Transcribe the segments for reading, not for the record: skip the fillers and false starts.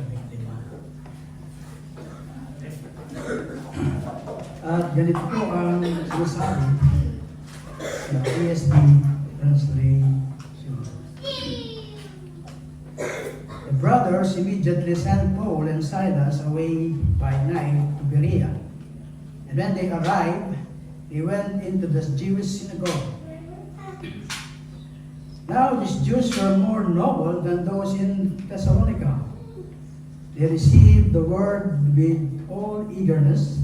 biktima. At ganito po ang sinasabi sa ESV translation. The brothers immediately sent Paul and Silas away by night to Berea. And when they arrived, they went into the Jewish synagogue. Now these Jews were more noble than those in Thessalonica. They received the word with all eagerness,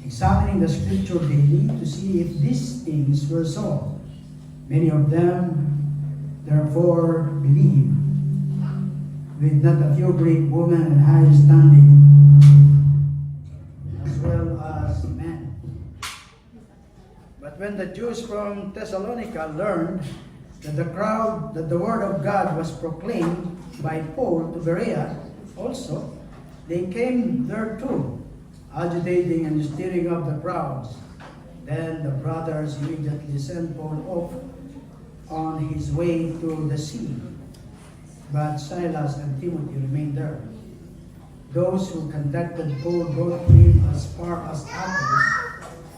examining the scripture daily to see if these things were so. Many of them therefore believed, with not a few Greek women in high standing, as well as men. But when the Jews from Thessalonica learned that the word of God was proclaimed by Paul to Berea also, they came there too, agitating and stirring up the crowds. Then the brothers immediately sent Paul off on his way to the sea. But Silas and Timothy remained there. Those who conducted Paul brought him as far as Athens,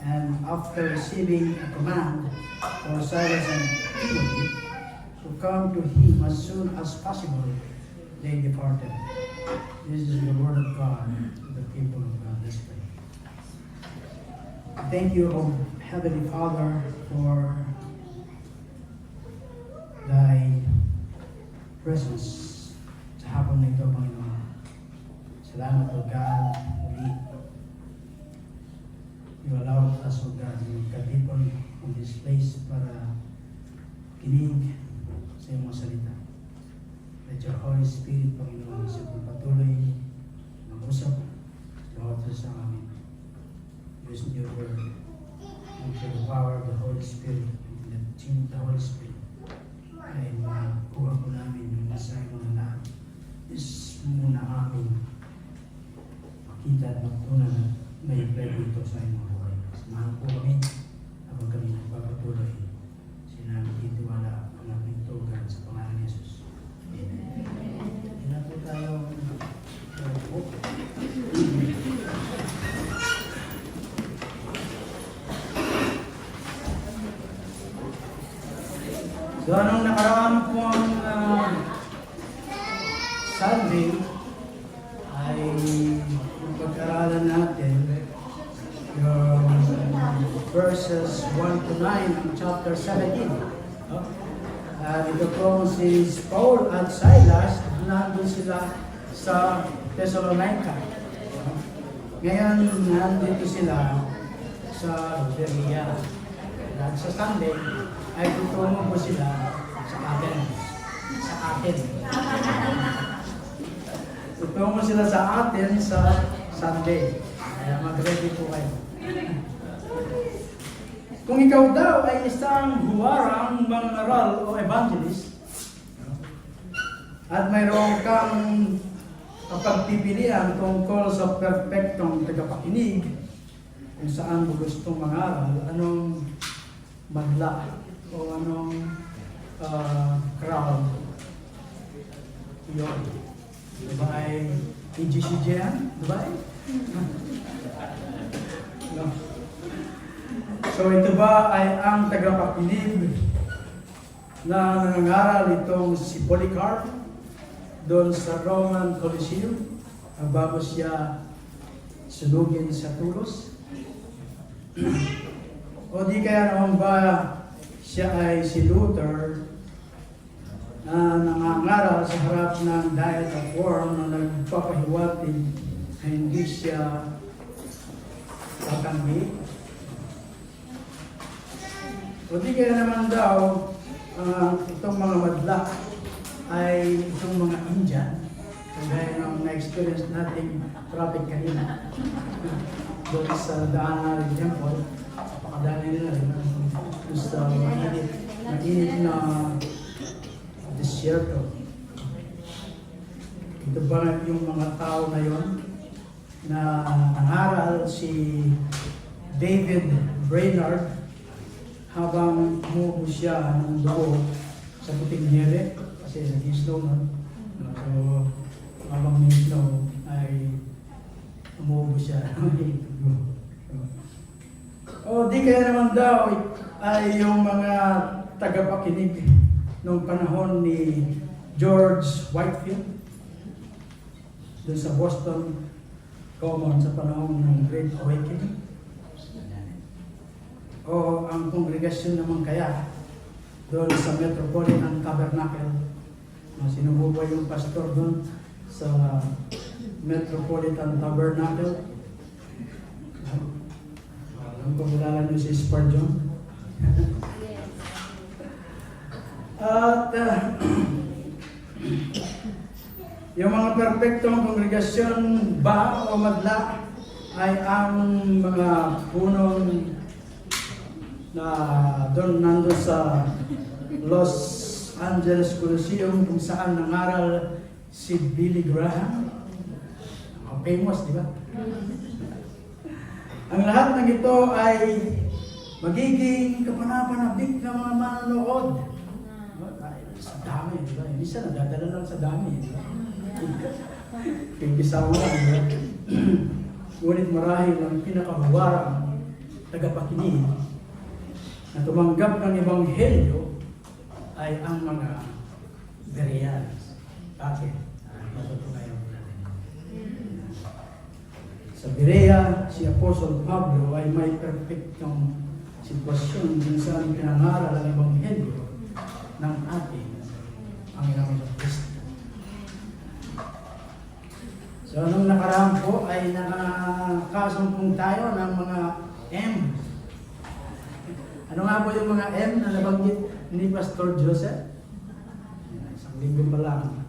and after receiving a command for Silas and Timothy to come to him as soon as possible, they departed. This is the word of God to the people of God this day. Thank you, O Heavenly Father, for Thy presence sa hapon na ito, Panginoon. Salamat, O God, muli. You allowed us, O God, to magkatipon on this place para kinig sa iyong mga salita. Let your Holy Spirit, Panginoon, sa pagpatuloy mag-usap sa bawat isa sa amin. Use your word and through the power of the Holy Spirit and the teaching of the Holy Spirit ay makuha po namin yung mensahe mo na lahat. Is muna amin makita at magtunan na may play dito sa inyong buhay. Samahan po kami habang kami nagpapatuloy. Sinabi titiwala ang ating tugan sa pangalan ni Jesus. Amen. Hindi na po tayo So, anong nakaraan pong Sunday ay yung pag-aralan natin yung verses 1 to 9 ng chapter 17. Ito po si Paul at Silas, nandun sila sa Thessalonica. Ngayon, nandito sila sa Berea. At sa Sunday, ay tutungo po sila sa Athens. Sa Athens. Tutungo sila sa Athens sa Sunday. Kaya mag-ready po kayo. Kung ikaw daw ay isang huwarang mangaral o evangelist, at mayroon kang kapagpipilian tungkol sa perfectong tagapakinig, kung saan mo gustong mangaral, anong madla o anong crowd yun. Diba ay EGCJ yan? Diba ay? No. So ito ba ay ang tagapakinig na nangangaral itong si Polycarp doon sa Roman Coliseum bago siya sunugin sa Tulos? O di kaya naman ba siya ay si Luther na nangangaral sa harap ng Diet of Worms na nagpapahiwatig na hindi siya tatanggi? O di kaya naman daw itong mga madla ay itong mga Indian, kagaya ng na-experience nating traffic kanina doon sa Daanan Temple. Napakadali nila rin sa mainit na desierto. Ito ba yung mga tao na yon na nangaral si David Brainerd habang umubo siya ng dugo sa puting niere kasi nag-slow na. So, habang may O di kaya naman daw ay yung mga tagapakinig nung panahon ni George Whitefield doon sa Boston Common sa panahon ng Great Awakening. O ang kongregasyon naman kaya doon sa Metropolitan Tabernacle na sinubuhay yung pastor doon sa Metropolitan Tabernacle. Alam ko kilala niyo si Spurgeon. At yung mga perpektong kongregasyon ba o madla ay ang mga punong na doon nando sa Los Angeles Coliseum kung saan nangaral si Billy Graham. Famous, di ba? Ang lahat ng ito ay magiging kapanapanabik ng mga manonood. Sa dami, di ba? Hindi siya nadadala lang sa dami, di ba? Pingisawa lang, di ba? Ngunit marahil ang pinakahuwarang tagapakinig na tumanggap ng Ebanghelyo ay ang mga Bereans. Bakit? Matutunayan mo natin. Sa Berea, si Apostol Pablo ay may perfectong sitwasyon kung saan pinangaral ang Ebanghelyo ng ating Panginoon Kristo. So, nung nakaraan po ay nakakasumpong tayo ng mga M. Ano nga po yung mga M na nabanggit ni Pastor Joseph? Isang linggo pa lang.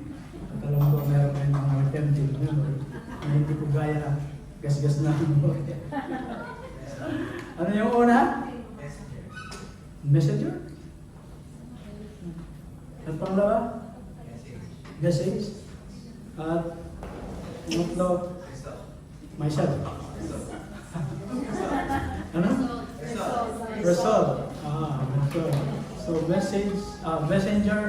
At alam ko meron kayong mga attempted memory na hindi ko gaya gas-gas na mo. Ano yung una? Messenger? At pangalawa? Message? At pangatlo? Myself? Ano? Result. Result. So message, messenger,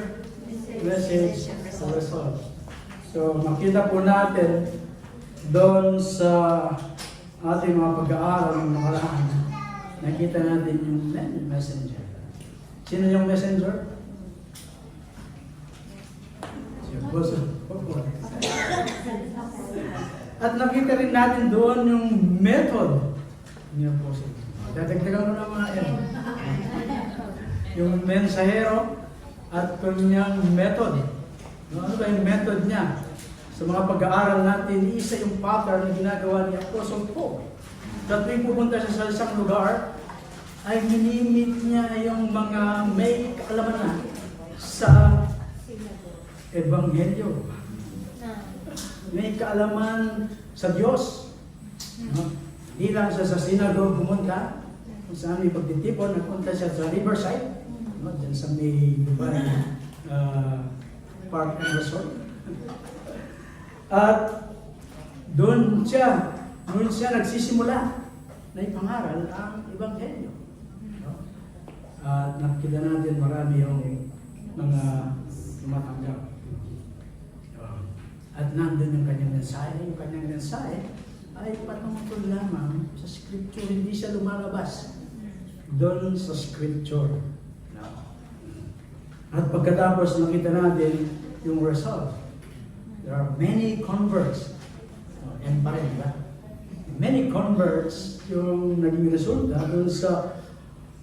message, result. So makita po natin doon sa ating mga pag-aaral ng nakaraan, nakita natin yung messenger. Sino yung messenger? Si Apostle Paul. At nakita rin natin doon yung method ni Apostle. Dadagdagan mo ng mga M. Yung mensahero at kanyang method. Ano ba yung method niya? Sa mga pag-aaral natin, isa yung pattern na ginagawa ni Apostle Paul. At tuwing pupunta siya sa isang lugar, ay minimit niya yung mga may kaalaman na sa Ebanghelyo. May kaalaman sa Diyos. Hindi lang siya sa synagogue pumunta, kung saan may pagtitipon, nagpunta siya sa Riverside, dyan sa may Dubai Park and Resort. At doon siya nagsisimula na ipangaral ang Ebanghelyo. At nakita natin marami yung mga tumatanggap. At nandun yung kanyang mensahe. Yung kanyang mensahe ay patungkol lamang sa Scripture. Hindi siya lumalabas doon sa Scripture. At pagkatapos nakita natin yung result. There are many converts. Yan pa rin, ba? Many converts yung naging resulta doon sa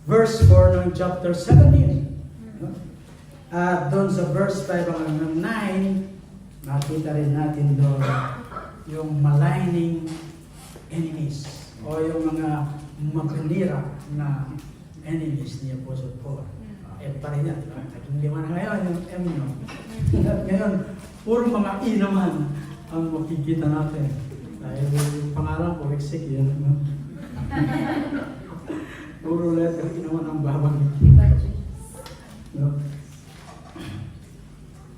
verse 4 ng chapter 17. At doon sa verse 5 hanggang 9, nakita rin natin doon yung maligning enemies o yung mga mapanira na enemies ni Apostle Paul. Pa rin yan. Naging lima na ngayon yung M nyo. Ngayon, puro mga I naman ang makikita natin. Dahil yung pangalan ko, Exik yan. Puro letter I naman ang babang.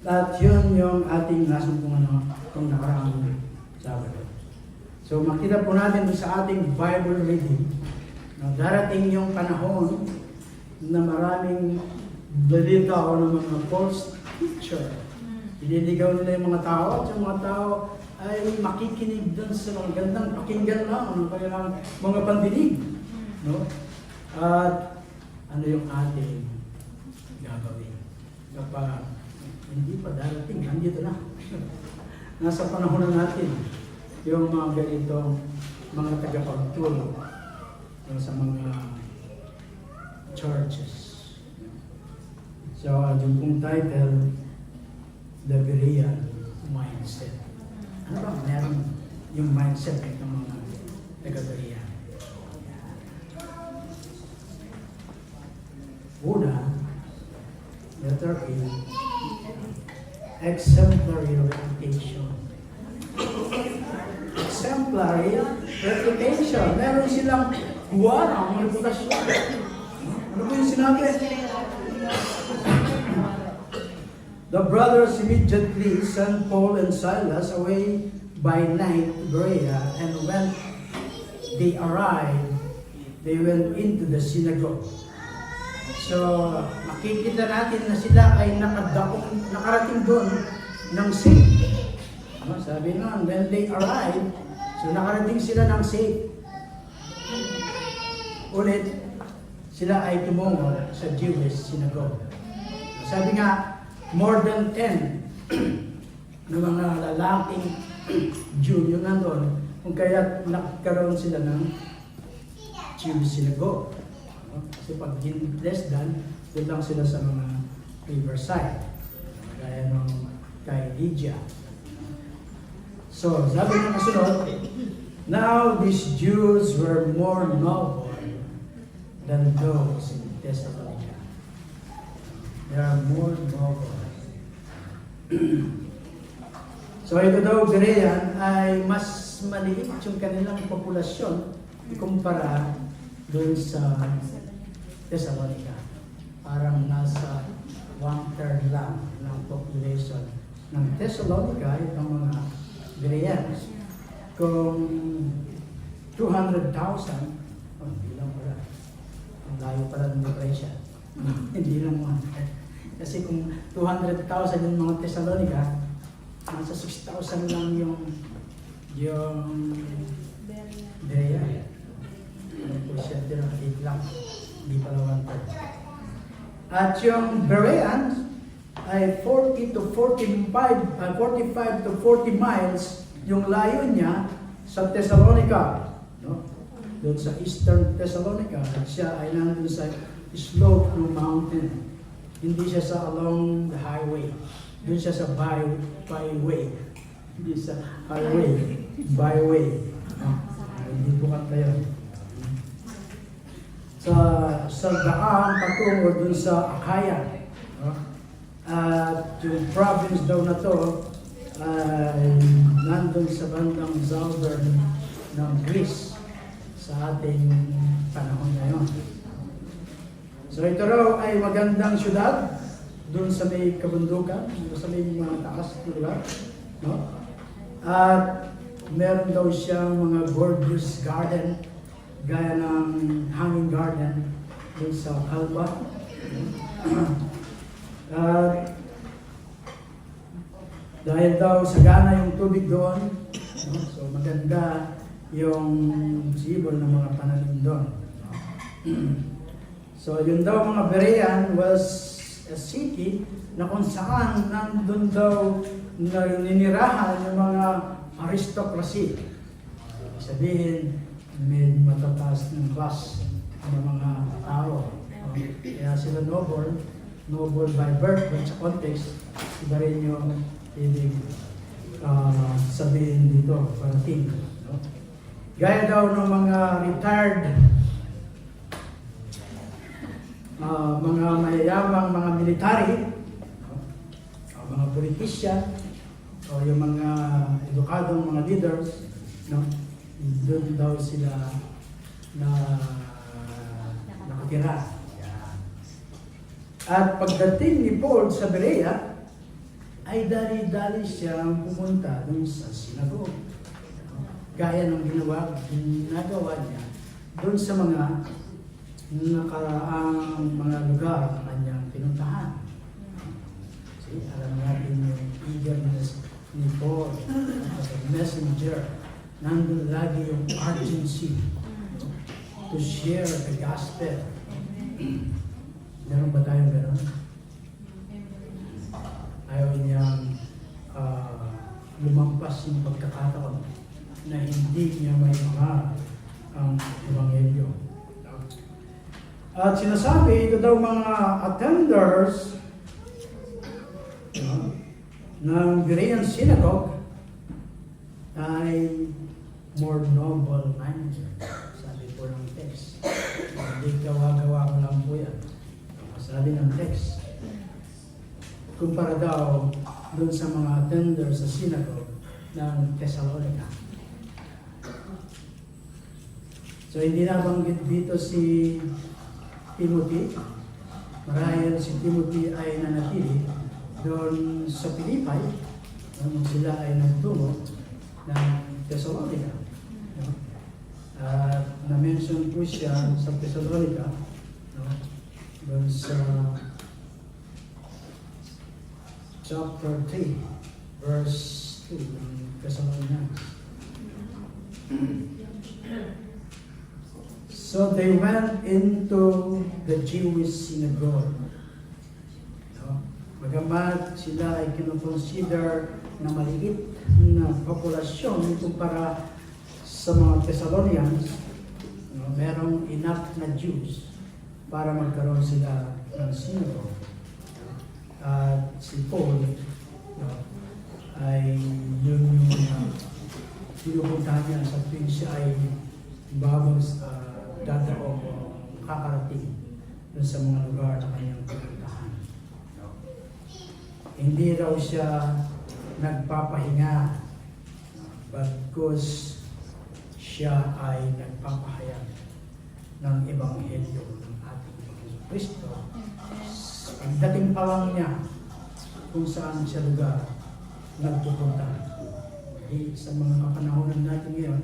At yun yung ating nasumpungan kung nakaraang Sabado. So makita po natin sa ating Bible reading na darating yung panahon na maraming balita o ng mga false teacher. Ililigaw nila yung mga tao at yung mga tao ay makikinig doon sa mga gandang pakinggan lang ng kanilang mga pandinig. No? At ano yung ating gagawin? Kapag hindi pa darating, nandito na. Nasa panahon na natin yung mga ganitong mga tagapagtulong sa mga churches. So, yung pong title, The Berean Mindset. Ano ba meron yung mindset ng mga taga-Berean? Una, letter A, exemplary reputation. Exemplary reputation. Meron silang buwarang reputasyon. Ano po yung sinabi? The brothers immediately sent Paul and Silas away by night to Berea, and when they arrived, they went into the synagogue. So, makikita natin na sila ay nakarating doon ng safe. Sabi nga, when they arrived, so nakarating sila ng safe. Ulit, sila ay tumungo sa Jewish synagogue. Sabi nga, more than 10 ng mga lalaking Jew yung nandun, kung kaya nagkaroon sila ng Jewish synagogue. Kasi pag less than, doon lang sila sa mga riverside. Gaya nung kay Lydia. So, sabi ng kasunod, now these Jews were more noble than those in Thessalonica. They are more noble. So, ito daw, Berean, ay mas maliit yung kanilang populasyon kumpara doon sa Thessalonica. Parang nasa 1/3 lang ng population ng Thessalonica, itong mga Bereans. Kung 200,000, hindi lang pala. Ang layo pala ng diferensya. Hindi lang 1/3. Kasi kung 200,000 yung mga Thessalonica, nasa 6,000 lang yung Berea. Ano po siya, tinakit lang. Hindi pala 1/3. At yung Bereans ay 45 to 40 miles yung layo niya sa Thessalonica. No? Doon sa Eastern Thessalonica. At siya ay nandun sa slope ng mountain. Hindi siya sa along the highway. Doon siya sa byway. Hindi sa highway. Byway. Hindi bukat na yun. Sa daan patungo dun sa Achaia. At yung province daw na to ay nandun sa bandang southern ng Greece sa ating panahon ngayon. So ito raw ay magandang syudad dun sa may kabundukan, sa may mga taas na lugar. No? At meron daw siyang mga gorgeous garden gaya ng hanging garden dun sa Alba. Dahil daw sagana yung tubig doon, no? So maganda yung sibol ng mga pananim doon. So yun daw mga Berean was a city na kung saan nandun daw naninirahan yung mga aristocracy. Sabihin, may matataas ng class ng mga tao. Kaya sila noble by birth, but sa context, iba rin yung ibig sabihin dito, parating. No? Gaya daw ng mga retired, mga mayayamang mga military, mga politician, o yung mga edukadong mga leaders, no? Doon daw sila na nakatira. At pagdating ni Paul sa Berea, ay dali-dali siyang pumunta doon sa sinagogue. Gaya ng ginagawa niya doon sa mga nakaraang mga lugar na kanyang pinuntahan. Alam natin yung eagerness ni Paul, as a messenger, nandun lagi yung urgency to share the gospel. Meron ba tayong gano'n? Ayaw niyang lumampas yung pagkakataon na hindi niya may ang Ebanghelyo. At sinasabi, ito daw mga attenders ng Berean Synagogue ay more noble minded. Sabi po ng text. Hindi gawa-gawa ko lang po yan. Sabi ng text. Kumpara daw doon sa mga attenders sa synagogue ng Thessalonica. So hindi nabanggit dito si Timothy. Marahil si Timothy ay nanatili doon sa Pilipay nung sila ay nagtungo ng Thessalonica. Na-mention po siya sa Thessalonica, doon sa chapter 3, verse 2 ng Thessalonians. So they went into the Jewish synagogue. Bagamat sila ay kinoconsider na maliit na populasyon kumpara sa mga Thessalonians, merong enough na Jews para magkaroon sila ng synagogue. At si Paul ay yun yung pinupuntahan niya sa tuwing siya ay bagong dadaong o kakarating dun sa mga lugar na kanyang pinupuntahan. Hindi raw siya nagpapahinga, bagkus siya ay nagpapahayag ng Ebanghelyo ng ating Panginoon Kristo. Pagdating pa lang niya kung saan siya lugar nagpupunta. Sa mga kapanahonan natin ngayon,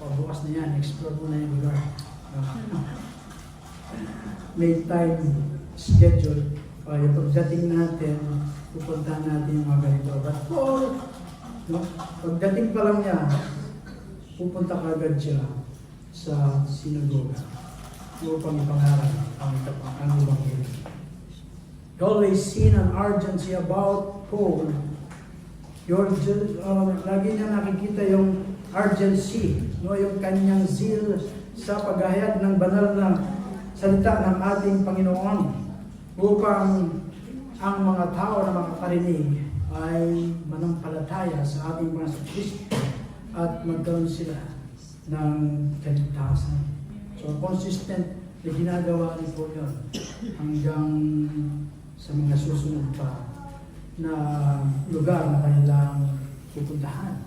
pagbukas na yan, explore mo na yung lugar. May time schedule, yung pagdating natin, pupuntahan natin yung mga ganito. But pagdating pa lang niya, pupunta ka agad siya sa sinagoga upang ipangaral ang Ebanghelyo. You always seen an urgency about Paul. Lagi niya nakikita yung urgency, yung kanyang zeal sa paghahayag ng banal na salita ng ating Panginoon upang ang mga tao na makakarinig ay manampalataya sa ating mga Kristo at magkaroon sila ng kaligtasan. So consistent na ginagawa ni Paul yun hanggang sa mga susunod pa na lugar na kanilang pupuntahan.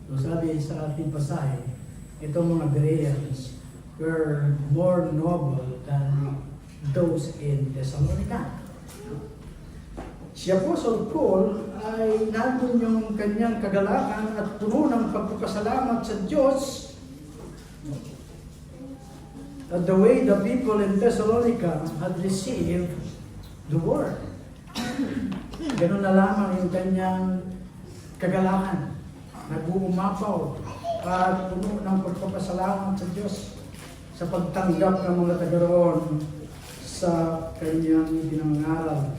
So sabi sa ating pasahe, itong mga Bereans were more noble than those in Thessalonica. Si Apostle Paul ay nandun yung kanyang kagalakan at puno ng pagpapasalamat sa Diyos at the way the people in Thessalonica had received the word. Ganun na lamang yung kanyang kagalakan. Nag-uumapaw at puno ng pagpapasalamat sa Diyos sa pagtanggap ng mga taga-roon sa kanyang pinangaral.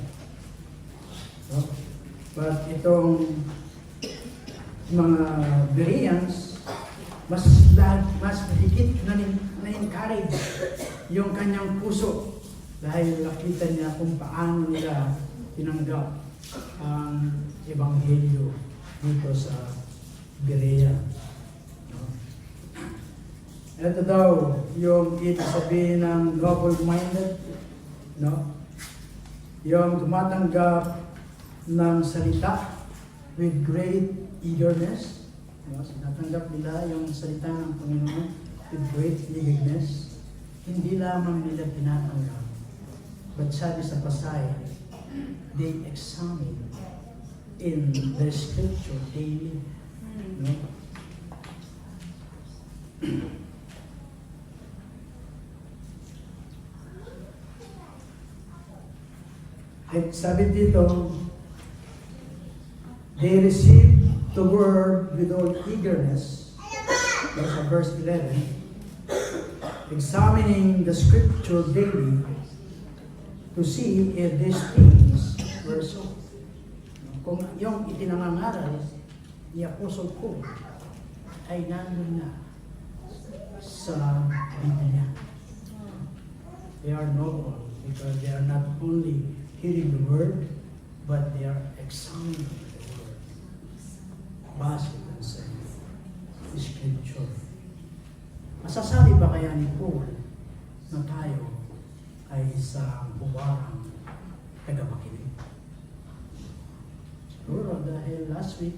But itong mga Bereans, mas higit na-encourage yung kanyang puso dahil nakita niya kung paano nila tinanggap ang Ebanghelyo dito sa Berea. Ito daw yung ibig sabihin ng noble-minded, yung tumatanggap ng salita with great eagerness. Sinatanggap nila yung salita ng Panginoon with great eagerness. Hindi lamang nila tinatanggap, but sabi sa pasahe, they examine in the scripture daily. At sabi dito, They received the word with all eagerness. That's verse 11. Examining the scripture daily to see if these things were so. Kung yung itinangangaral ni Apostle Paul ay nandun na sa Biblia. They are noble because they are not only hearing the word, but they are examining the word. Basic sa scripture. Masasabi ba kaya ni Paul na tayo ay sa buwarang tagapakinig? Siguro dahil last week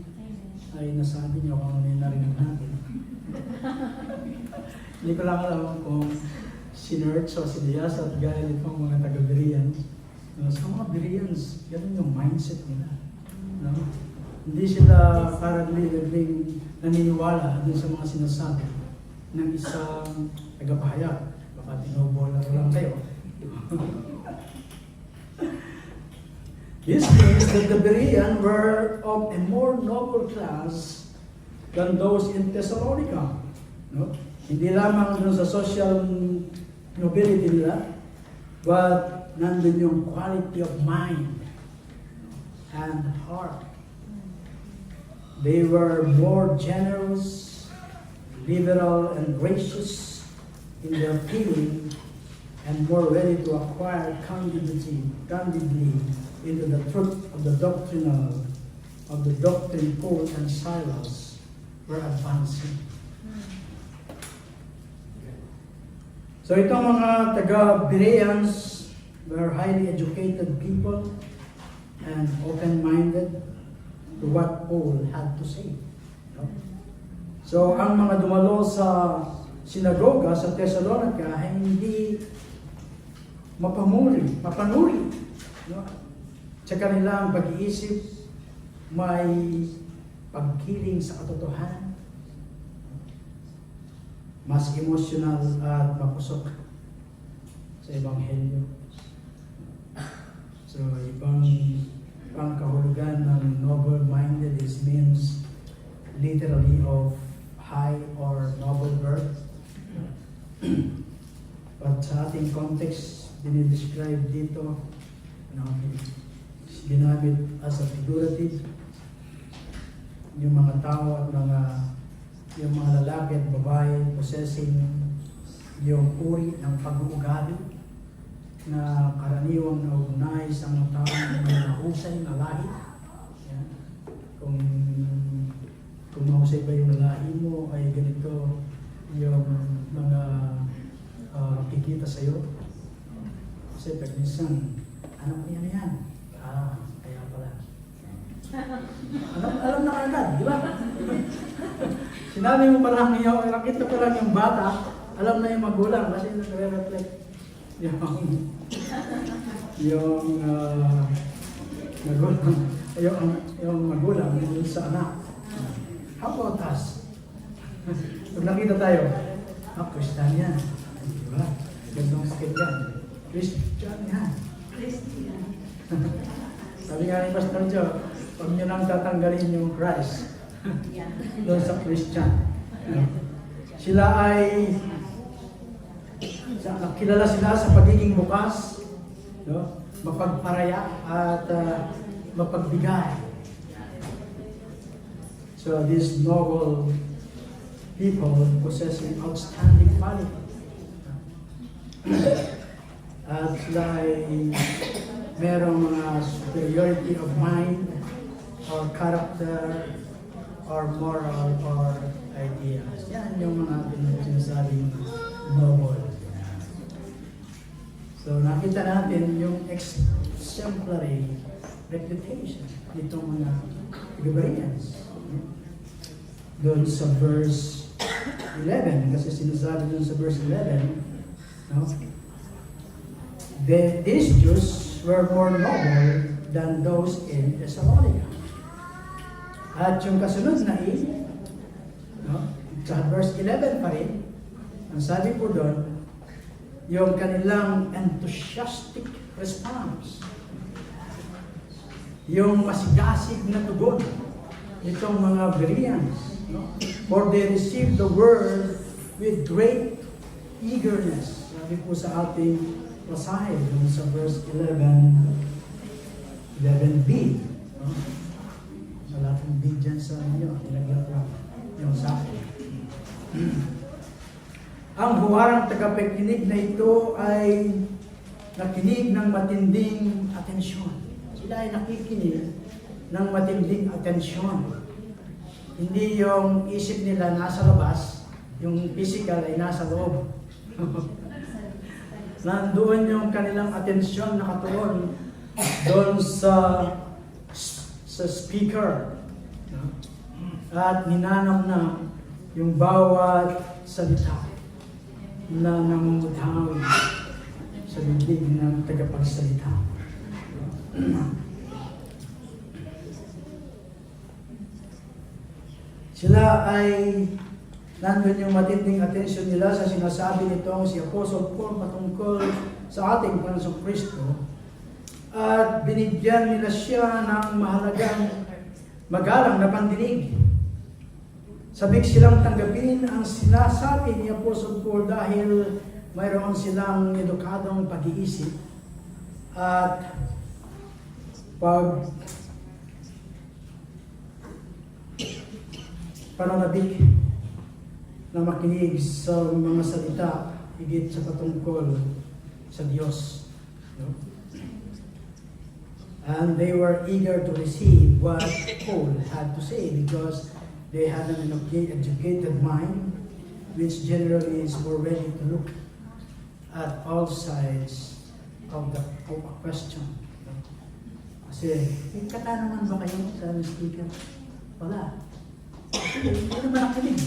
ay nasabi niyo kung ano yung narinig natin. Hindi ko lang alam kung sinerch o siniyas at gaya nitong mga taga-Bereans. Sa mga Bereans, ganun yung mindset nila. No? Hindi sila parang naniniwala dun sa mga sinasabi ng isang tagapahayag. Baka tinobola lang kayo. This means that the Bereans were of a more noble class than those in Thessalonica. No? Hindi lamang dun sa social nobility nila, but nandun yung quality of mind and heart. They were more generous, liberal, and gracious in their feeling, and more ready to acquire candidly into the truth of the doctrine Paul and Silas were advancing. So itong mga taga-Bereans were highly educated people and open-minded to what Paul had to say. No? So ang mga dumalo sa sinagoga sa Thessalonica ay hindi mapanuri. No? Sa kanilang pag-iisip, may pagkiling sa katotohanan, mas emotional at mapusok sa Ebanghelyo. So, ibang kahulugan ng noble-minded means literally of high or noble birth. But sa ating context, dinidescribe dito, ginamit as a figurative, yung mga tao at yung mga lalaki at babae possessing yung uri ng pag-uugali na karaniwang nauunay sa mga taong may mahusay na lahi. Yan. Kung mahusay ba yung lahi mo ay ganito yung mga kikita sa'yo. Kasi pag minsan, anak ko yan. Kaya pala. Alam na agad, di ba? Sinabi mo pa lang niyo, nakita pa lang yung bata, alam na yung magulang kasi nagre-reflect yung magulang dun sa anak. How about us? Pag nakita tayo, Christian yan. Di ba? Gandong sakit yan. Christian yan. Sabi nga ni Pastor Joe, pag nyo nang tatanggalin yung Christ doon sa Christian. Sila ay kilala sila sa pagiging bukas, no? Mapagparaya at mapagbigay. So these noble people possessing outstanding quality. At sila ay merong mga superiority of mind or character or moral or ideas. Yan yung mga sinasabing noble. So nakita natin yung exemplary reputation nitong mga Bereans. Doon sa verse 11, kasi sinasabi doon sa verse 11, no? These Jews were more noble than those in Thessalonica. At yung kasunod na no? Sa verse 11 pa rin, ang sabi po doon, yung kanilang enthusiastic response, yung masigasig na tugon, itong mga Bereans. No? For they received the word with great eagerness. Sabi po sa ating pasahe, dun sa verse 11b. No? Wala pong B dyan sa inyo. Ilagyan ko yung sa akin. Ang huwarang tagapakinig na ito ay nakinig ng matinding atensyon. Sila ay nakikinig ng matinding atensyon. Hindi yung isip nila nasa labas, yung physical ay nasa loob. Nandoon yung kanilang atensyon nakatuon doon sa speaker. At ninanam na yung bawat salita na namumudhawi sa bibig ng tagapagsalita. Sila ay nandun yung matinding atensyon nila sa sinasabi nitong si Apostle Paul patungkol sa ating Panginoong Kristo, at binigyan nila siya ng mahalagang magalang na pandinig. Sabik silang tanggapin ang sinasabi ni Apostle Paul dahil mayroon silang edukadong pag-iisip at pananabik na makinig sa mga salita higit sa patungkol sa Diyos. No? And they were eager to receive what Paul had to say because they had an educated mind which generally is more ready to look at all sides of a question. Kasi, may katanungan ba kayo sa speaker? Wala. Hindi naman nakinig.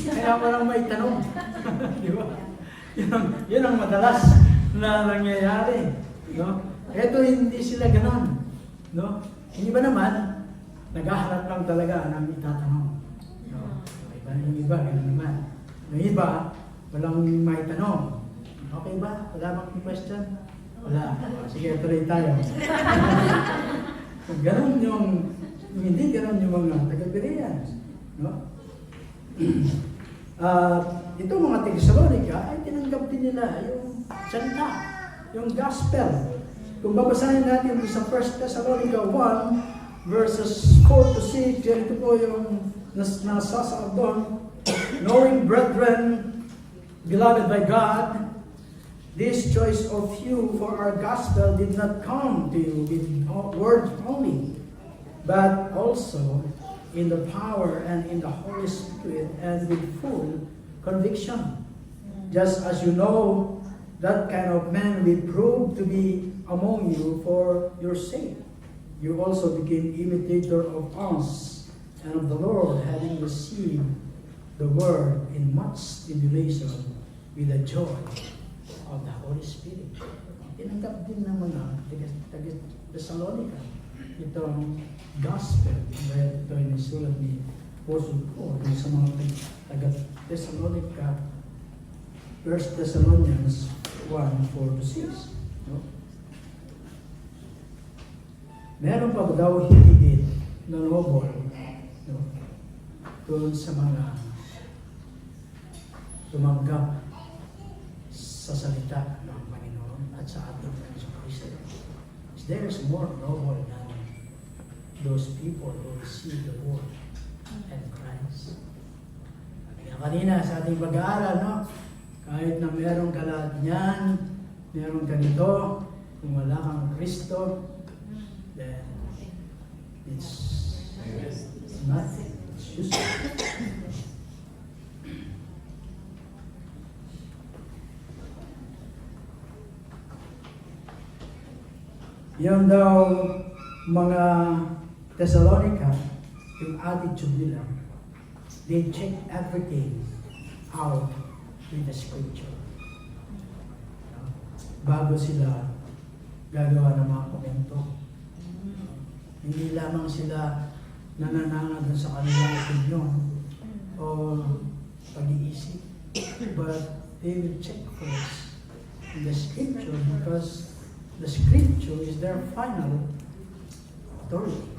Kaya walang may tanong. Di ba? Yun ang madalas na nangyayari. No? Ito hindi sila ganon. No? Hindi ba naman, naghahanap lang talaga ng itatanong. No? Yung iba, gano'n naman. Yung iba, walang may tanong. Okay ba? Wala bang question? Wala. Sige, tuloy tayo. Ganon yung, hindi ganon yung mga taga-Bereans. No? Itong mga Thessalonica ay tinanggap din nila yung salita, yung gospel. Kung babasahin natin sa 1 Thessalonica 1, verses 4 to 6, ito po yung nasasaad doon. Knowing, brethren, beloved by God, this choice of you for our gospel did not come to you with words only, but also in the power and in the Holy Spirit and with full conviction. Just as you know, that kind of man we proved to be among you for your sake. You also became imitator of us and of the Lord, having received the word in much tribulation with the joy of the Holy Spirit. Tinanggap din ng mga taga-Thessalonica itong gospel. Ito ay nasulat ni Apostle Paul sa mga taga-Thessalonica, 1 Thessalonians 1:4-6. No? Meron pa daw higit na noble, no? Doon sa mga tumanggap sa salita ng Panginoon at sa ating Panginoon Kristo. There is more noble than those people who receive the word and Christ. Kanina sa ating pag-aaral, no? Kahit na merong ka lahat niyan, merong ganito, kung wala kang Kristo, then it's nothing. It's useless. Yung daw mga Thessalonica, yung attitude nila, they check everything out with the scripture. Bago sila gagawa ng mga komento. Hindi lamang sila nananangad sa kanilang opinion o pag-iisip, but they will check first in the scripture because the scripture is their final authority.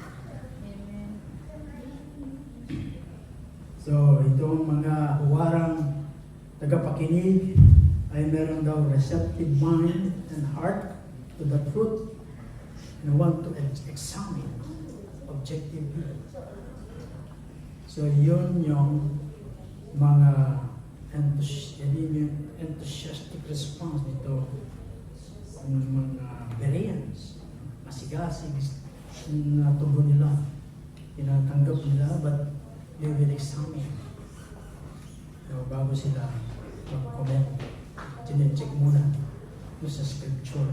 So, itong mga huwarang tagapakinig ay meron daw receptive mind and heart to the truth and want to examine objectively. So, yun yung mga enthusiastic response nito ng mga Bereans. Masigasig na tugon nila. Tinatanggap nila, but they will examine. So, bago sila mag-comment, chinecheck muna sa scripture.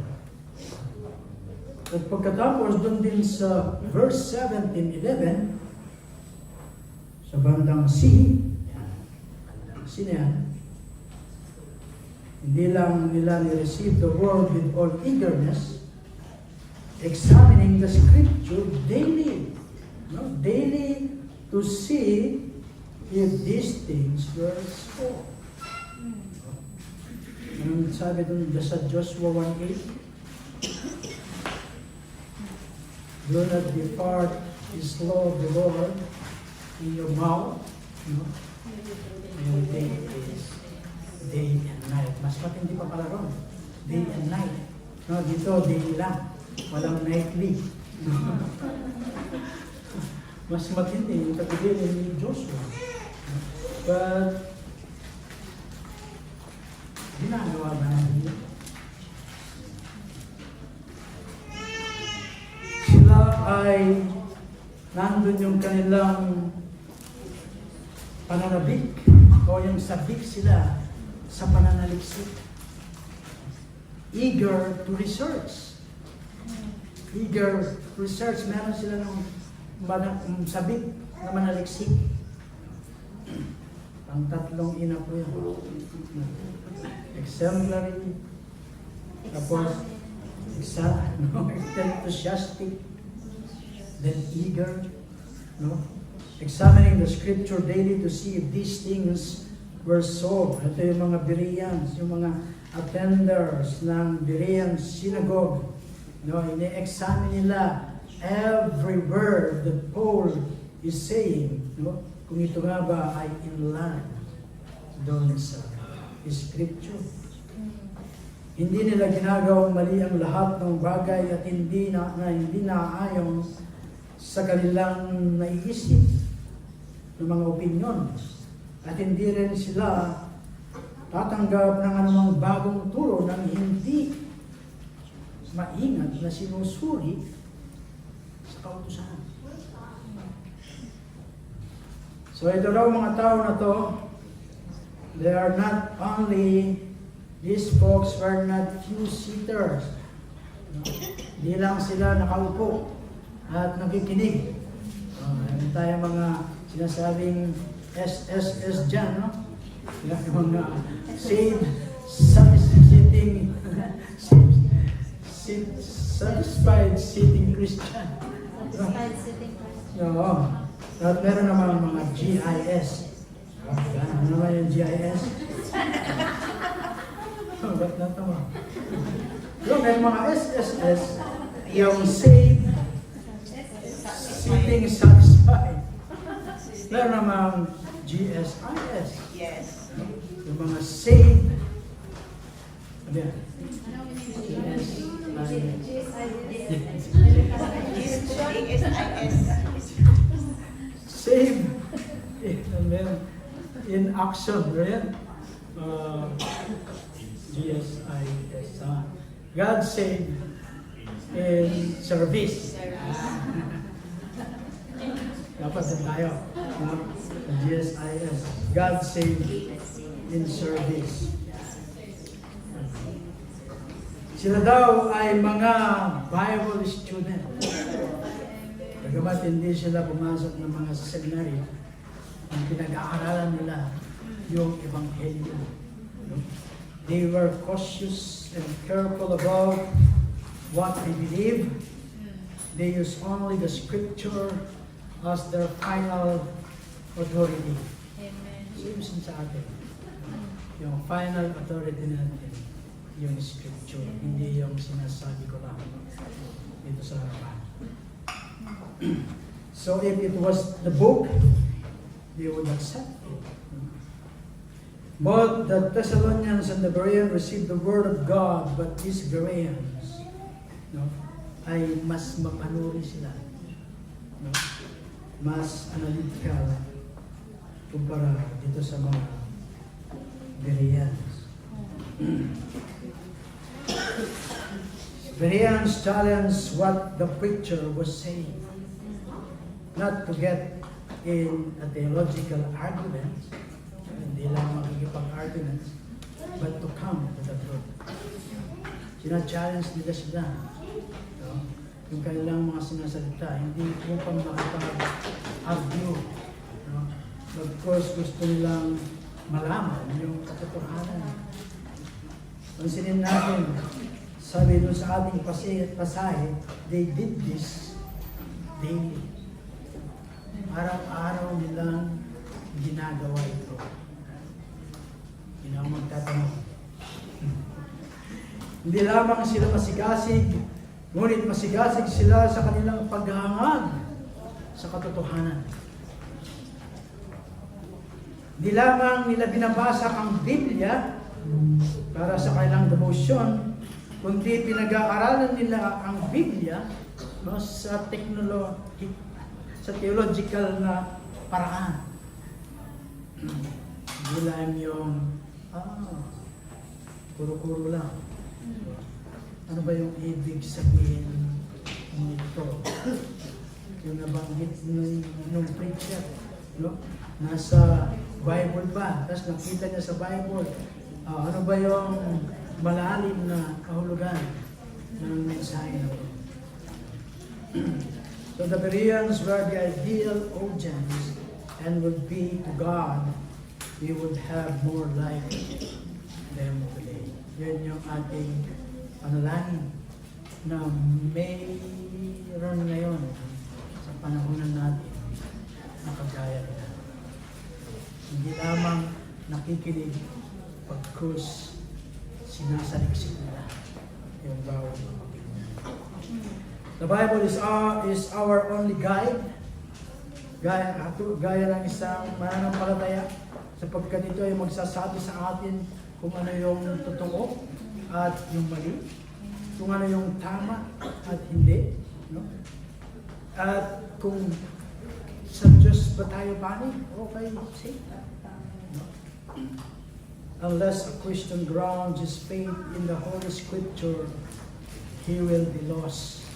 At pagkatapos, doon din sa verse 17-11, sa bandang C, na yan, hindi lang nila ni-receive the word with all eagerness, examining the scripture daily. No? Daily to see if these things were so. Anong sabi dun sa Joshua 1:8? Do not depart this law of the Lord in your mouth. No? And day and night. Mas matindi pa pala ron. Day and night. No, dito, day lang. Walang nightly. Mas matindi yung katibilin ni Joshua. But, ginagawa ba natin yun? Sila ay nandun yung kanilang pananabik o yung sabik sila sa pananaliksik. Eager to research. Eager to research. Meron sila ng sabik na manaliksik. Ang tatlong ina po yun. Exemplary. Tapos, enthusiastic. Then eager. No? Examining the scripture daily to see if these things were so. Ito yung mga Bereans, yung mga attenders ng Berean synagogue. No, ini-examine nila every word that Paul is saying. No? Kung ito nga ba ay in line doon sa scripture. Hindi nila ginagawang mali ang lahat ng bagay at hindi naaayon sa kanilang naiisip ng mga opinyon. At hindi rin sila tatanggap ng anumang bagong turo ng hindi maingat na sinusuri sa kautusan. So ito raw mga tao na to, they are not only, these folks were not few-seaters. Hindi lang sila nakaupo at nakikinig. Meron tayo mga sinasabing SSS dyan, no? Yung mga satisfied sitting Christian. Satisfied sitting Christian. No. At meron naman mga GIS. Ano naman yung GIS? Ba't natawa? Yung may mga SSS, yung saved, sitting satisfied. Meron naman GSIS. Yes. Yung mga saved. Ano yan? Save in action, right? GSIS. God save in service. Dapat din tayo. GSIS. God save in service. Sila daw ay mga Bible student. Bagamat hindi sila pumasok ng mga seminary, ang pinag-aaralan nila yung Ebanghelyo. They were cautious and careful about what they believe. They use only the scripture as their final authority. Amen. Same sa atin. Yung final authority natin, yung scripture, hindi yung sinasabi ko lang dito sa harapan. So if it was the book, they would accept it. Both the Thessalonians and the Bereans received the word of God, but these Bereans, no, ay mas mapanuri sila. No? Mas analytical kumpara dito sa mga Bereans. Bereans challenged what the preacher was saying. Not to get in a theological argument, hindi lang makikipag-arguments, but to come to the truth. Sina-challenge nila sila. No? Yung kanilang mga sinasalita, hindi upang makipag-argue. No? Of course, gusto nilang malaman yung katotohanan. Pansinin natin, sabi doon sa ating pasahe, they did this daily. Araw-araw nilang ginagawa ito. Yun ang magtatanong. Hindi lamang sila masigasig, ngunit masigasig sila sa kanilang paghahangad sa katotohanan. Hindi lamang nila binabasa ang Biblia para sa kanilang devotion, kundi pinag-aaralan nila ang Biblia no, sa theological na paraan. Hindi lang yung, kuro-kuro lang. Ano ba yung ibig sabihin nito? Yung nabanggit nung preacher, no? Nasa Bible ba? Tapos nakita niya sa Bible, ano ba yung malalim na kahulugan ng mensahe na ito? So the Bereans were the ideal audience and would be to God, we would have more like them today. Yan yung ating panalangin na mayroon ngayon sa panahonan natin na kagaya nila. Hindi lamang nakikinig pagkus sinasaliksik nila yung bawat kapatid. The Bible is our only guide. Gaya ng isang mananampalataya sapagkat ito ay magsasabi sa atin kung ano yung totoo at yung mali, kung ano yung tama at hindi, no? At kung sa Diyos ba tayo panig? Okay, say that. No? Unless a Christian grounds his faith in the Holy Scripture, he will be lost.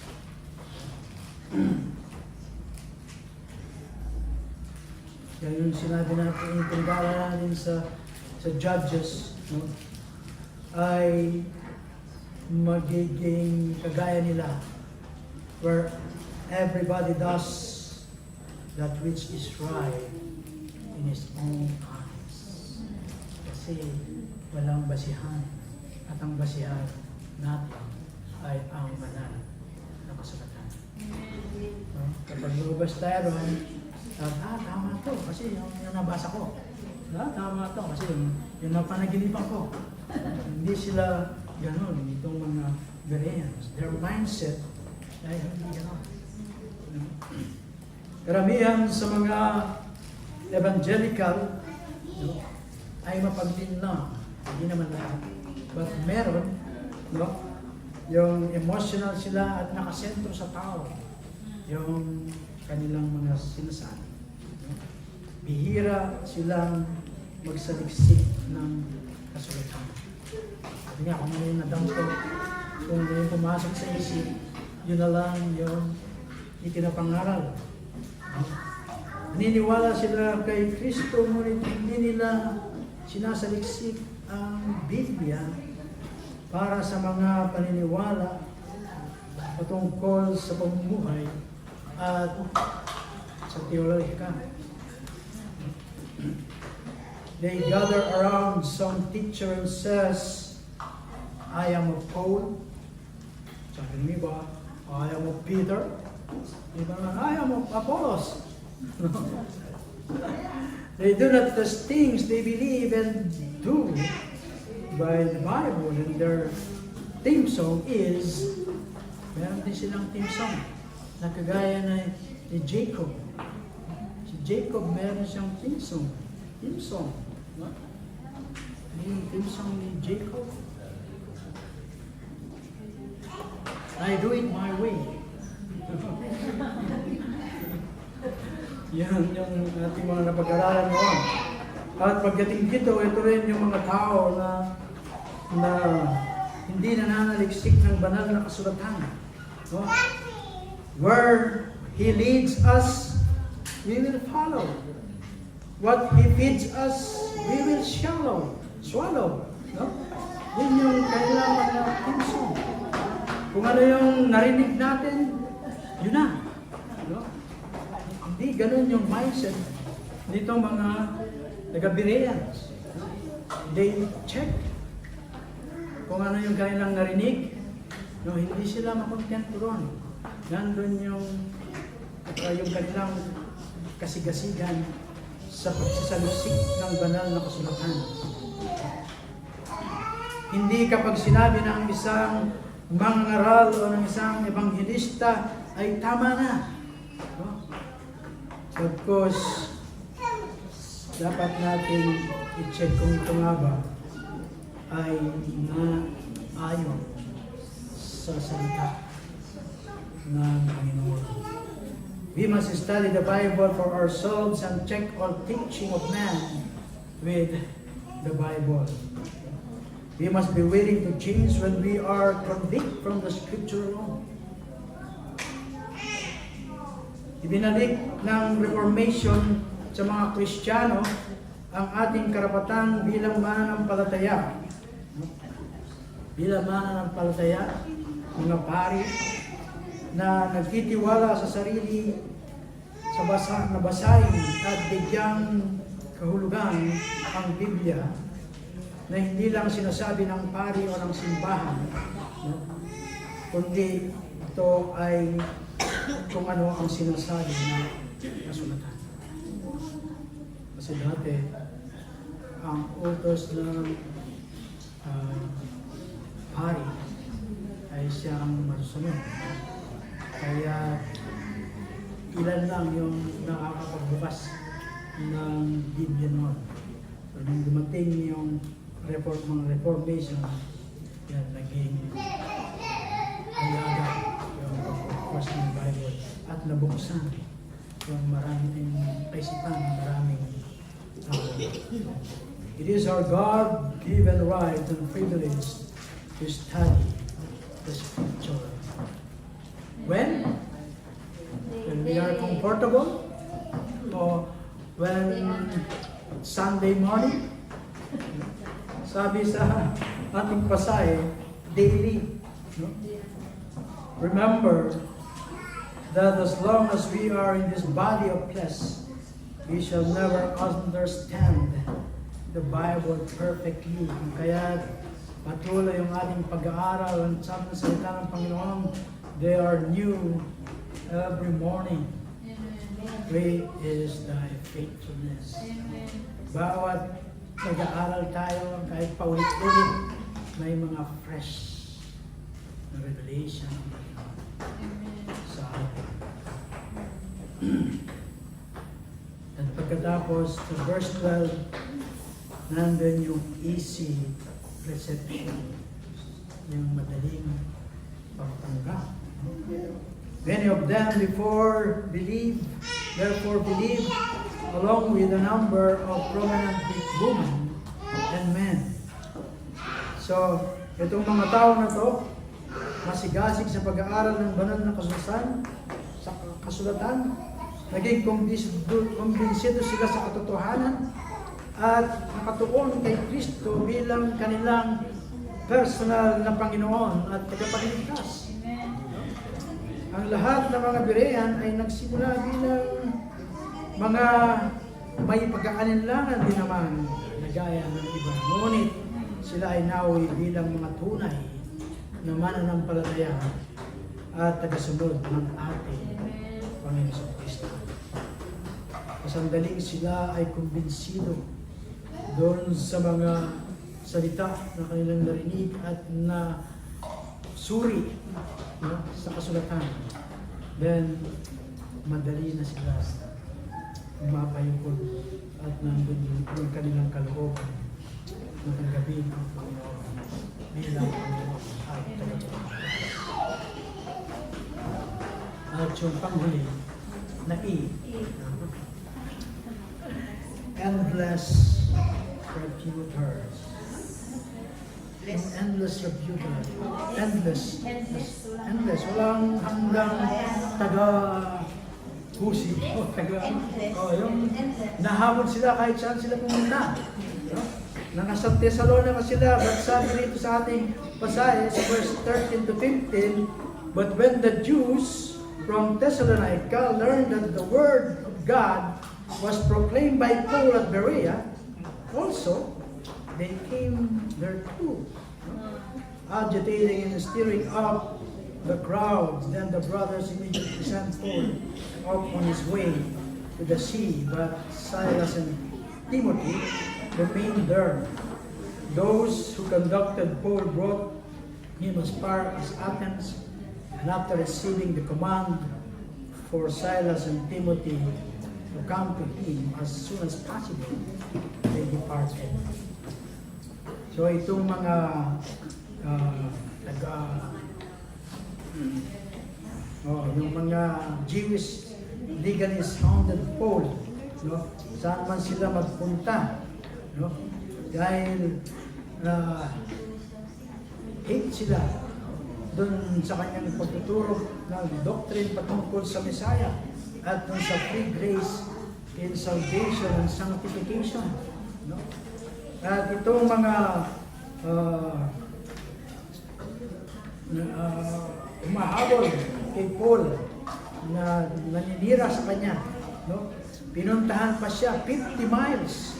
Yan yung sinabi natin, yung pinag-aaral natin sa Judges, no? Ay magiging kagaya nila where everybody does that which is right in his own eyes. Kasi walang basihan at ang basihan natin ay ang banal na kasulatan. No? Kapag lumabas tayo ron, tama to kasi yung nabasa ko. Tama to kasi yung napanaginipan ko. Hindi sila ganun, itong mga Bereans. Their mindset ay hindi ganun. Karamihan sa mga evangelical ay mapaglinlang. Hindi naman lahat. But meron, no? Yung emotional sila at nakasentro sa tao. Yung kanilang mga sinasabi. Bihira silang magsaliksik ng kasulatan. Sabi nga, kung ano yung nadampo, kung ano yung pumasok sa isip, yun na lang yung ikinapangaral. Naniniwala sila kay Kristo, ngunit hindi nila sinasaliksik ang Biblia para sa mga paniniwala patungkol sa pamumuhay at sa teologika. They gather around some teacher and says, I am of Paul. Sabi ng iba, I am of Peter. Iba naman, I am of Apollos. They do not test things they believe and do by the Bible. And their theme song is, meron din silang theme song na kagaya na ni Jacob. Si Jacob meron siyang theme song. Theme song. No? Yung theme song ni Jacob. I do it my way. Yan yung ating mga napag-aralan noon. At pagdating dito, ito rin yung mga tao na hindi nananaliksik ng banal na kasulatan. No? Where He leads us, we will follow. What He feeds us, we will swallow. No? Yun yung kailangan mga tinso. Kung ano yung narinig natin, yun na. No? Hindi ganun yung mindset nitong mga taga-Bereans. They check kung ano yung kanilang narinig. No, hindi sila makontento ron. Nandun yung kanilang kasigasigan sa pagsasaliksik ng banal na kasulatan. Hindi kapag sinabi ng isang mangaral o ng isang ebanghelista ay tama na. No? Pagkos dapat natin i-check kung ito nga ba ay naayon sa salita ng Panginoon. We must study the Bible for ourselves and check all teaching of man with the Bible. We must be willing to change when we are convicted from the Scripture alone. Ibinalik ng Reformation sa mga Kristiyano ang ating karapatan bilang mananampalataya. Bilang mananampalataya, mga pari na nagtitiwala sa sarili sa basahin at bigyang kahulugan ang Biblia na hindi lang sinasabi ng pari o ng simbahan, no? Kundi ito ay kung ano ang sinasabi na kasulatan. Kasi dati, ang utos ng pari ay siyang masusunod. Kaya ilan lang yung nakakapagbukas ng Biblia noon. So, nung dumating yung mga Reformation, yan, naging ayaga yung pagbukas ng Bible at nabuksan yung maraming kaisipan, maraming it is our God-given right and privilege to study the Scripture. When we are comfortable, or when Sunday morning, sabi sa ating pasahe, daily. No? Remember that as long as we are in this body of flesh, we shall never understand the Bible perfectly. Kaya patuloy yung ating pag-aaral ng salita ng Panginoon. They are new every morning. Great is thy faithfulness. Bawat nag-aaral tayo, kahit paulit-ulit, may mga fresh na revelation sa atin. At pagkatapos, sa verse 12, nandun yung easy reception, yung madaling pagtanggap. Many of them therefore believe, along with a number of prominent women and men. So, itong mga tao na to, masigasig sa pag-aaral ng banal na kasulatan, naging kumbinsido sila sa katotohanan at nakatuon kay Kristo bilang kanilang personal na Panginoon at tagapagligtas. Ang lahat ng mga Berean ay nagsimula bilang mga may pagkakalinlangan din naman na gaya ng iba. Ngunit sila ay nawi bilang mga tunay na mananampalataya at tagasunod ng ating Panginoon Kristo. Kasandaling sila ay kumbinsido doon sa mga salita na kanilang narinig at na suri, no, sa kasulatan. Then, madali na sila mapayukod at nandun yung kanilang kalooban ng gabi ng Panginoon bilang Panginoon at Tagapagligtas. At yung panghuli na endless refuters. Yung endless refuter. Endless. Endless. Walang hanggang taga-husi. Yung nahabol sila kahit saan sila pumunta. Nasa Thessalonica sila, but sabi rito sa ating pasahe sa verse 13 to 15, but when the Jews from Thessalonica learned that the word of God was proclaimed by Paul at Berea, also they came there too, agitating and stirring up the crowds. Then the brothers immediately sent Paul off on his way to the sea, but Silas and Timothy remained there. Those who conducted Paul brought him as far as Athens, and after receiving the command for Silas and Timothy to come to him as soon as possible, they departed. So itong mga yung mga Jewish legalists founded Paul, no? Saan man sila magpunta, no? Dahil hate sila doon sa kanyang pagtuturo ng doctrine patungkol sa Messiah at doon sa free grace in salvation and sanctification, no? At itong mga umahabol kay Paul na naninira sa kanya, no? Pinuntahan pa siya 50 miles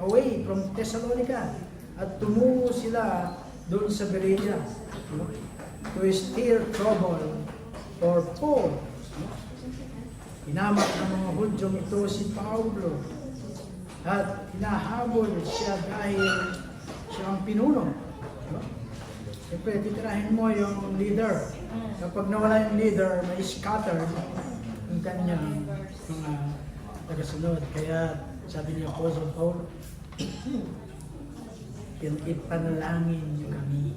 away from Thessalonica at tumungo sila doon sa Berea, no? To stir trouble for Paul, no? Hinamak ng mga Hudyong ito si Paulo at hinahabol siya dahil siya ang pinuno, no? Siyempre, titirahin mo yung leader. Kapag nawala yung leader, may scattered ang kanyang mga tagasunod. Kaya sabi niya, Apostle Paul, ipanalangin niyo kami.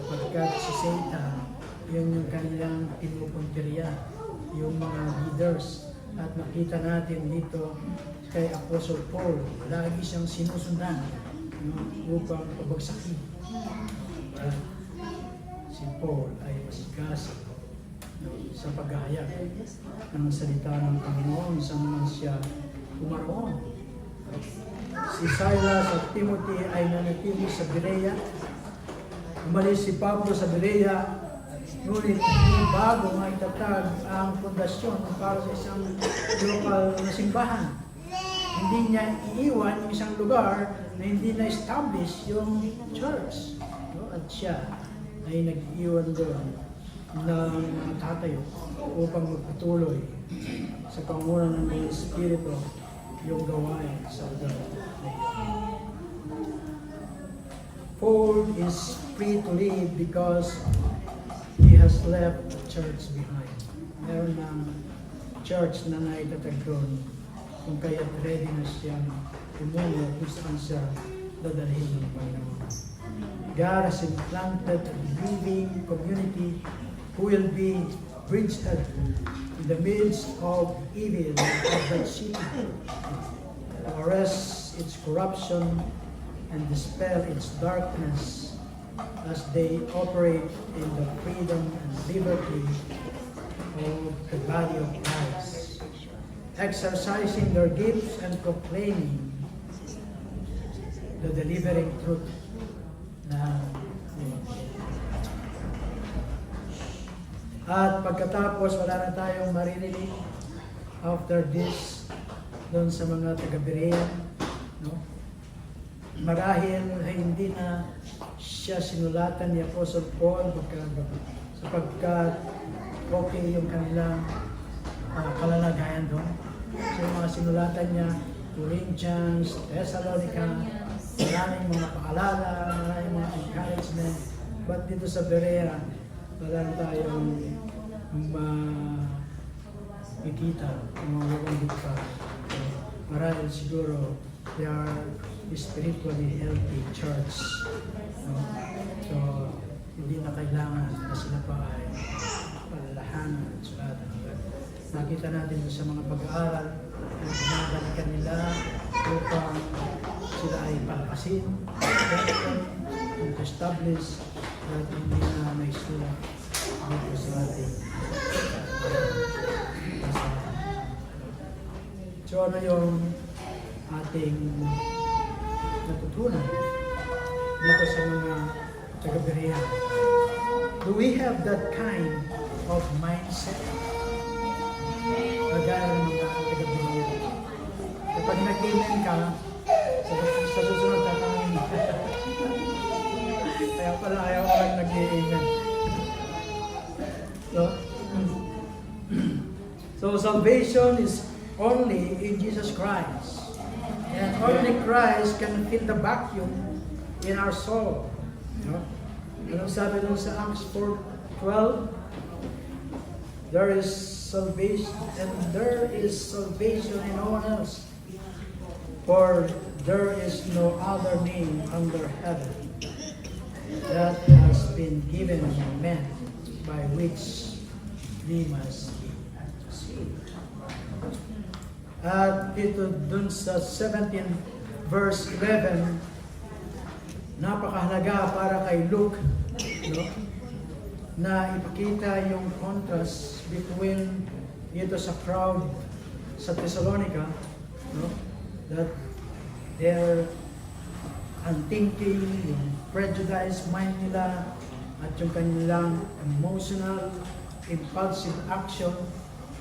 Kapagkat si Satan, yun yung kanilang pinupuntirya, yung mga leaders. At makita natin dito kay Apostle Paul, lagi siyang sinusundan, no, upang pabagsakin. At si Paul ay masigas, no, sa paghahayag ng salita ng Panginoon saan man siya umaroon. Si Silas at Timothy ay nanatili sa Berea. Umalis si Pablo sa Berea, ngunit bago maitatag ang pundasyon para sa isang lokal na simbahan. Hindi niya iiwan yung isang lugar na hindi na-establish yung church. No? At siya ay nag-iwan doon ng mga tatayo upang magpatuloy sa pangunan ng mga Espiritu yung gawain sa lugar. Paul is free to leave because he has left the church behind. Meron ng church na naitatag doon kung kaya ready na siyang tumungo kung saan siya dadalhin ng Panginoon. God has implanted a living community who will be bridged in the midst of evil of that city, to arrest its corruption and dispel its darkness as they operate in the freedom and liberty of the body of Christ, exercising their gifts and proclaiming the delivering truth na at pagkatapos wala na tayong maririnig after this doon sa mga taga-Berea, no? Marahil ay hindi na siya sinulatan ni Apostle Paul sapagkat okay yung kanilang kalalagayan doon. So yung mga sinulatan niya, Corinthians, Thessalonica, maraming mga paalala, maraming mga encouragement. But dito sa Berea, wala tayong kikita, yung mga walang ka. Marahil siguro, they are spiritually healthy church. No? So, hindi na kailangan na sila pa ay palalahanan at sulatan. Nakita natin sa mga pag-aaral na ginagalikan nila upang sila ay palakasin, and to establish at hindi na may sulat dito sa ating so ano yung ating natutunan dito sa mga taga-Berea? Do we have that kind of mindset? Kagaya ng mga taga-Berea. Kapag nag-amen ka, sa susunod tatangin. Kaya pala ayaw ko lang nag-amen. So salvation is only in Jesus Christ. And only Christ can fill the vacuum in our soul. No? Anong sabi nung sa Acts 4:12? There is salvation, and there is salvation in no one else. For there is no other name under heaven that has been given among men by which we must be saved. At dito dun sa 17 verse 11, napakahalaga para kay Luke, no, na ipakita yung contrast between dito sa crowd sa Thessalonica, no, that their unthinking, yung prejudiced mind nila, at yung kanilang emotional, impulsive action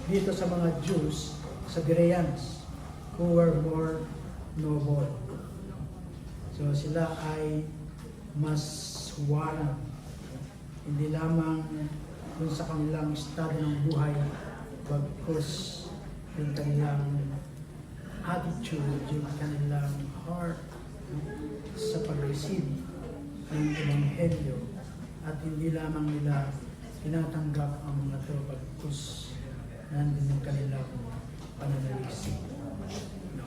dito sa mga Jews, sa Bereans, who were more noble. So sila ay mas huwaran, hindi lamang dun sa kanilang estado ng buhay, bagkus yung kanilang attitude, yung kanilang heart sa pag-receive ng Ebanghelyo, at hindi lamang nila tinatanggap ang mga ito bagkus nandun yung kanilang pananalisip. No.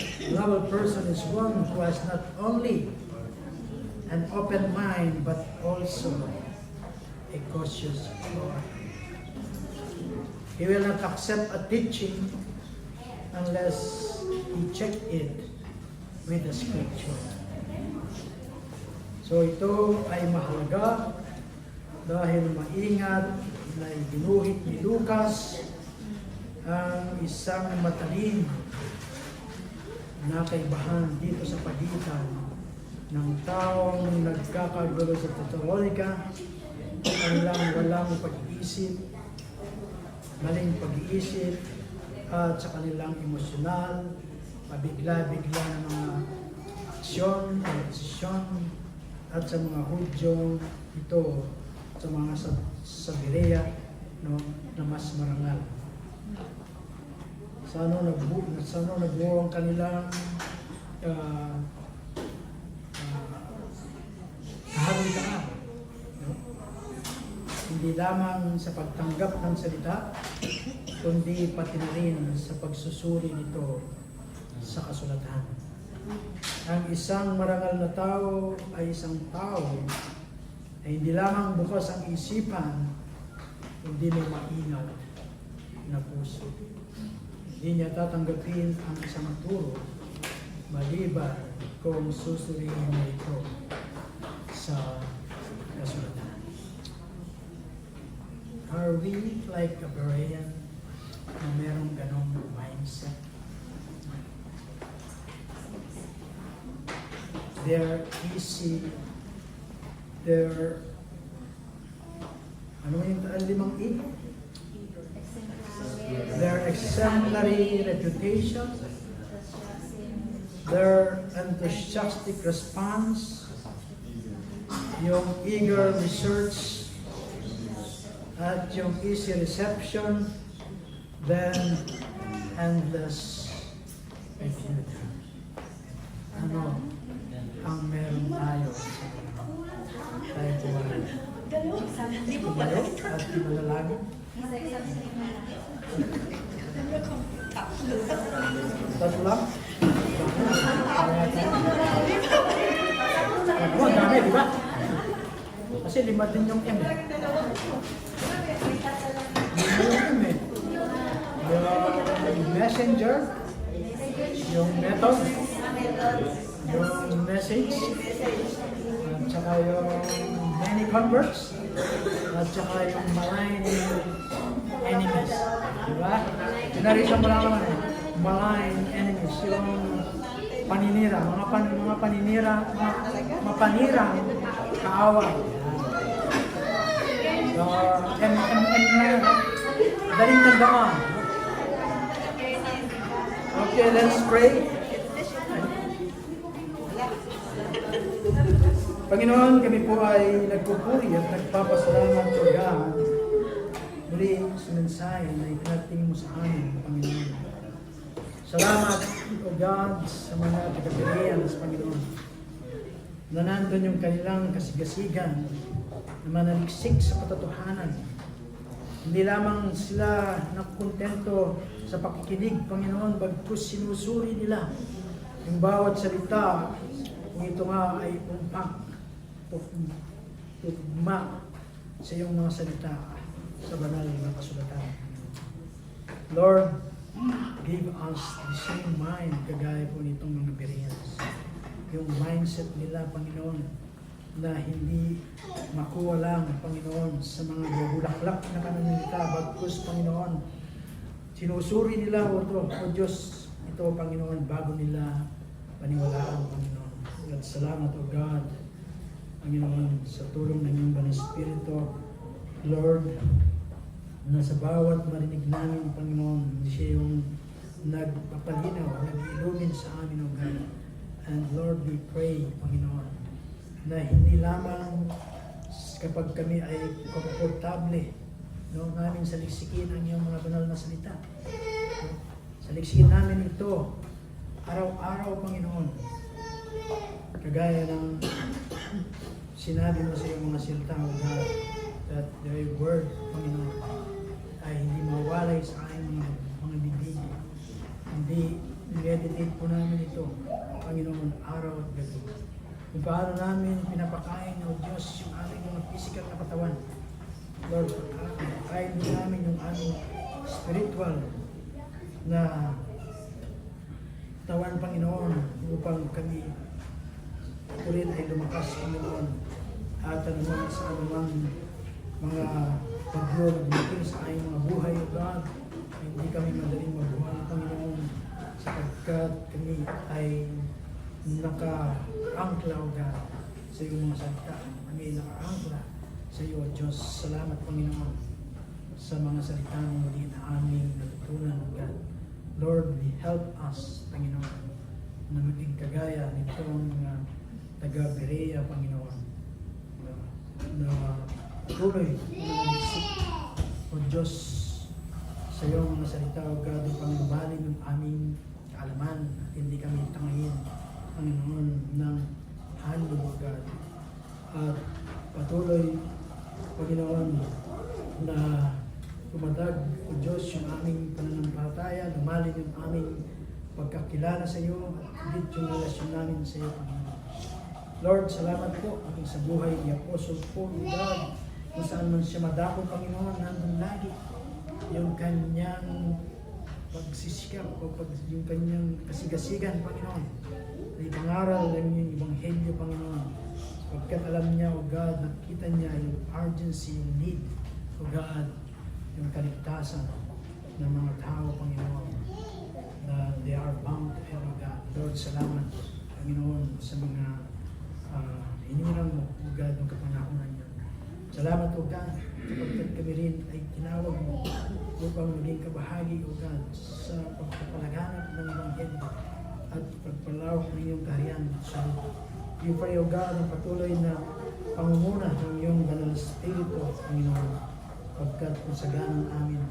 A noble person is one who has not only an open mind but also a cautious heart. He will not accept a teaching unless he check it with the scripture. So ito ay mahalaga dahil maingat na ibinuhit ni Lucas ang isang matalim na kaibahan dito sa pagitan ng taong nagkakagulo sa Thessalonica, kanilang walang pag-iisip, maling pag-iisip, at sa kanilang emosyonal, pabigla-bigla ng mga aksyon, desisyon, at sa mga Hudyo ito, sa mga sa Berea, no, na mas marangal. Sano nabuo ang kanilang kahalutaan. No? Hindi lamang sa pagtanggap ng salita, kundi pati na rin sa pagsusuri nito sa kasulatan. Ang isang marangal na tao ay isang tao ay hindi lamang bukas ang isipan, kundi may maingat na puso. Hindi niya tatanggapin ang isang turo, maliban kung susuriin niya ito sa kasulatan. Are we like a Berean na merong ganong mindset? They're easy, they're, ano yung limang E? Their exemplary reputation, their enthusiastic response, yung eager research, at yung easy reception, then endless refusal. Ano ang meron tayo sa tayo buwan? At malalangin? lang. Oh, ang dami, di ba? Kasi 5 din yung M. 5 yung M eh. Yung messenger, yung method, yung message, at saka yung many converts, at saka yung malign enemies. Diba? Pinarisa mo lang naman eh. Malign enemies, yung paninira, mga paninira, mga mapanirang kaaway. So, M na yun. Daling tandaan. Okay, let's pray. Panginoon, kami po ay nagpupuri at nagpapasalamat sa God. Muli sa mensahe na ipinating mo sa amin, Panginoon. Salamat, O God, sa mga taga-Bereans, Panginoon, na nandun yung kanilang kasigasigan na manaliksik sa katotohanan. Hindi lamang sila nakontento sa pakikinig, Panginoon, bagkus sinusuri nila yung bawat salita kung ito nga ay umpak, tugma sa iyong mga salita sa banal na kasulatan. Lord, give us the same mind kagaya po nitong mga Bereans. Yung mindset nila, Panginoon, na hindi makuha lang, Panginoon, sa mga bulaklak na kananita, bagkus, Panginoon, sinusuri nila, O Diyos, ito, Panginoon, bago nila paniwalaan, Panginoon. At salamat, O God, Panginoon, sa tulong ng iyong Banal Espiritu, Lord, na sa bawat marinig namin, Panginoon, siya yung nagpapalinaw, nag-illumin sa amin, O God. And Lord, we pray, Panginoon, na hindi lamang kapag kami ay komportable, no, namin saliksikin ang iyong mga banal na salita. No? Saliksikin namin ito araw-araw, Panginoon. Kagaya ng sinabi mo sa iyong mga salita, O God, that the word, Panginoon, ay hindi mawalay sa aming mga bibig. Hindi i-meditate po namin ito, Panginoon, araw at gabi. Kung paano namin pinapakain, O Diyos, yung aming mga physical na katawan. Lord, pagkain din namin yung aming spiritual na katawan, Panginoon, upang kami ulit ay lumakas, Panginoon, at anuman sa anumang mga pagyo na dumating sa aming mga buhay, O God, hindi kami madaling mabuhay, Panginoon, sapagkat kami ay naka-angkla, O God, sa iyong mga salita. Kami naka-angkla sa iyo, O Diyos. Salamat, Panginoon, sa mga salita mo muli na aming natutunan, O God. Lord, help us, Panginoon, na maging kagaya nitong mga taga-Berea, Panginoon, na tuloy na nagsik, O Diyos, sa iyong mga salita, O God, upang lumalim yung aming kaalaman at hindi kami tangayin, Panginoon, ng handog, O God. At patuloy, Panginoon, na tumadag, O Diyos, yung aming pananampalataya, lumalim yung aming pagkakilala sa iyo at higit yung relasyon namin sa iyo, Panginoon. Lord, salamat po aking sa buhay ni Apostle Paul, O God, kung saan man siya madako, Panginoon, nandun lagi yung kanyang pagsisikap o yung kanyang kasigasigan, Panginoon, na ipangaral ng iyong Ebanghelyo, Panginoon. Pagkat alam niya, O God, nakita niya yung urgency, yung need, O God, yung kaligtasan ng mga tao, Panginoon, na they are bound to hell, O God. Lord, salamat, Panginoon, sa mga hinirang mo, O God, ng kapanahonan niyo. Salamat, O God, kapagkat kami rin ay tinawag mo upang maging kabahagi, O God, sa pagpapalaganap ng Ebanghelyo at pagpalawak ng iyong kaharian. So, you pray, O God, ang patuloy na pangunguna ng iyong Banal na Espiritu, Panginoon, pagkat kung saganan amin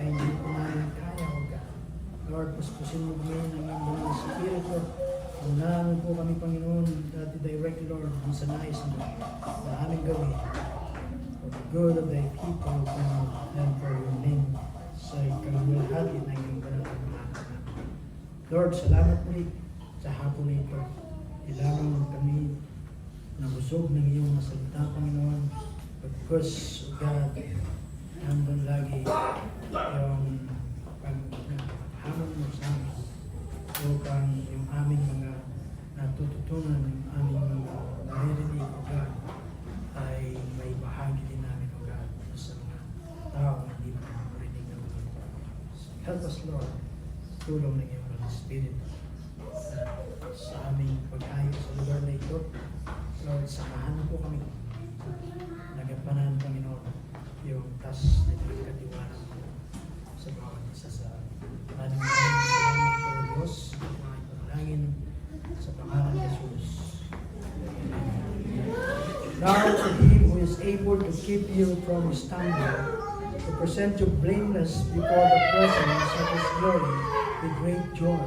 ay hindi ko namin kaya, O God. Lord, puspusin mo kami ng iyong Banal na Espiritu. Unahan po kami, Panginoon, that direct, Lord, kung sa nais mo na aming gawin for the good of thy people, God, and for your name, sa ikalawalhati ng iyong banal na pangalan. Lord, salamat muli sa hapon na ito. Ilamang kami nabusog ng iyong mga salita, Panginoon. Because, O God, nandun lagi yung paghamon mo sa amin. Upang yung aming mga natututunan, yung aming mga naririnig, O God, ay may bahagi din namin, O God, sa mga tao na hindi makakarinig ng mga ito. Help us, Lord, tulong ng iyong Holy Spirit sa aming pag-ayo sa lugar na ito. Lord, samahan po kami. Nagapanan, Panginoon, yung tas na katiwala mo sa bawat isa sa maraming salamat po, Diyos. Mga panalangin sa pangalan ni Jesus. Now to Him who is able to keep you from stumbling, to present you blameless before the presence of His glory with great joy.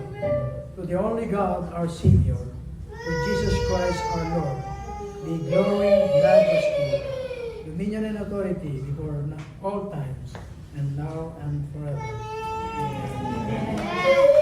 To the only God, our Savior, to Jesus Christ our Lord, be glory, majesty, dominion and authority before all times, and now and forever. Amen.